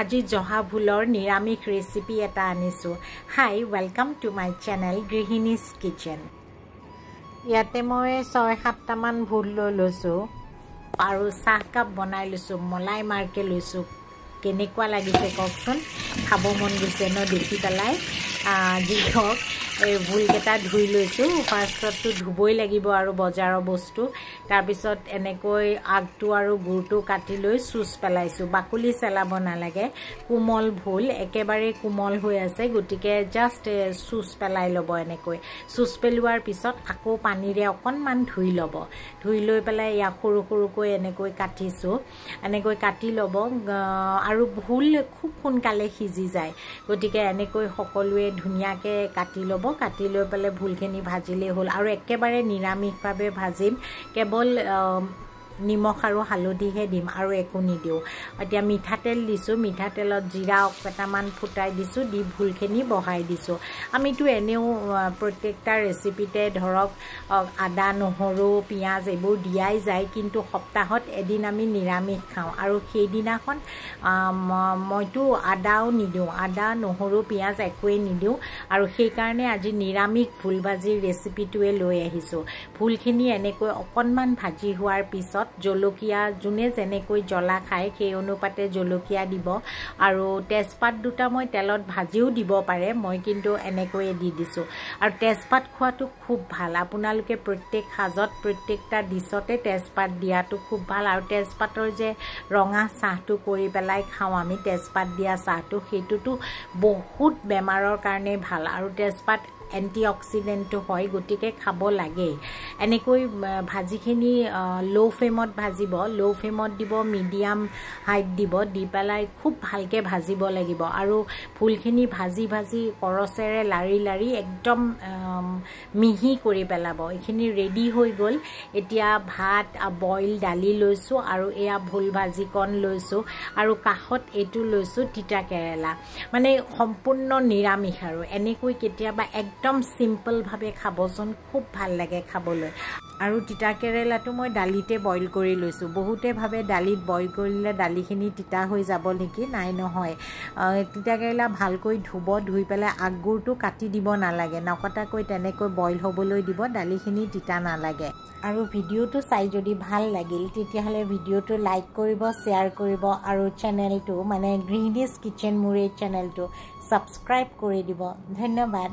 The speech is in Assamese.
আজি joha bhulor niramix recipe eta anisu. Hi, welcome to my channel Grihini's Kitchen. Yate moi 6-7 ta man bhul lo losu aru sah cup banai losu molai marke losu kenekwa lagise kokson khabo mon gise no dekhi pelai ji thok ভুল কেটা ধুই লৈছো ফাৰ্ষ্টটো ধুবই লাগিব আৰু বজাৰৰ বস্তু তাৰ পিছত এনেকৈ আগটো আৰু গুৰটো কাটি লৈ সুস পেলাইছো বাকুলি চেলাব নালাগে কোমল ভুল একেবাৰে কোমল হৈ আছে গটিকে জাস্ট সুস পেলাই লব এনেকৈ সুস পেলোৱাৰ পিছত আকৌ পানীৰে অকনমান ধুই লব ধুই লৈ পেলাই ইয়া সৰু সৰুকৈ এনেকৈ কাটিছো এনেকৈ কাটি লব আৰু ভুল খুব সোনকালে সিজি যায় গটিকে এনেকৈ সকলোৱে ধুনিয়াকে কাটি লব কাটি লৈ পেলে ভুলখিনি ভাজিলে হল আৰু একেবাৰে নিৰামিষ ভাবে ভাজিম কেৱল নিমখ আৰু হালধিহে দিম আৰু একো নিদিও এতিয়া মিঠাতেল দিছো মিঠাতেলত জিৰা অকটামান ফুটাই দিছো দি ভুলখিনি বহাই দিছো আমিটো এনেও প্ৰত্যেকটা ৰেচিপিতে ধৰক আদা নহৰু পিয়াজ এবোৰ দিয়াই যায় কিন্তু সপ্তাহত এদিন আমি নিৰামিষ খাওঁ আৰু সেই দিনাখন মইটো আদাও নিদিও আদা নহৰু পিয়াজ একোৱে নিদিও আৰু সেই কাৰণে আজি নিৰামিষ ভুল ভাজিৰ ৰেচিপিটোৱে লৈ আহিছো ভুলখিনি এনেকৈ অকনমান ভাজি হোৱাৰ পিছত জলকীয়া জুনে যেনেকৈ জ্বলা খায় সেই অনুপাতে জলকীয়া দিব আৰু তেজপাত দুটা মই তেলত ভাজিও দিব পাৰে মই কিন্তু এনেকৈ দি দিছো আৰু তেজপাত খোৱাটো খুব ভাল আপোনালোকে প্ৰত্যেক হাজত প্ৰত্যেকটা ডিশতে তেজপাত দিয়াটো খুব ভাল আৰু তেজপাতৰ যে ৰঙা চাহটো কৰি পেলাই খাওঁ আমি তেজপাত দিয়া চাহটো সেইটোটো বহুত বেমাৰৰ কাৰণে ভাল আৰু তেজপাত এন্টিঅক্সিডেন্ট হয় গটিকে খাব লাগে এনেকৈ ভাজিখিনি লো ফ্লেমত ভাজিব লো ফ্লেমত দিব মিডিয়াম হাইট দিব দি পেলাই খুব ভালকে ভাজিব লাগিব আৰু ফুলখিনি ভাজি ভাজি কৰছেৰে লাৰি লাৰি একদম মিহি কৰি পেলাব এখিনি ৰেডি হৈ গল এতিয়া ভাত বইল ডালি লৈছো আৰু এয়া ভুল ভাজি কন লৈছো আৰু কাখত এটু লৈছো তিতা কেৰেলা মানে সম্পূৰ্ণ নিৰামিষ আৰু এনেকৈ কেতিয়াবা একদম সিম্পল ভাবে খাবজন খুব ভাল লাগে খাবলৈ আৰু তিতা কেৰেলাটো মই ডালিতে বইল কৰি লৈছো বহুতে ভাবে ডালিত বইল কৰিলে ডালিখিনি তিতা হৈ যাব নেকি নাই নহয় তিতা কেৰেলা ভালকৈ ধুব ধুই পেলাই আগগুৰটো কাটি দিব নালাগে নকটাকৈ তেনেকৈ বইল হ'বলৈ দিব ডালিখিনি তিতা নালাগে আৰু ভিডিওটো চাই যদি ভাল লাগিল তেতিয়াহলে ভিডিওটো লাইক কৰিব শেয়াৰ কৰিব আৰু চেনেলটো মানে গ্ৰিহিনিজ কিচেন মোৰ এই চেনেলটো সাবস্ক্ৰাইব কৰি দিব ধন্যবাদ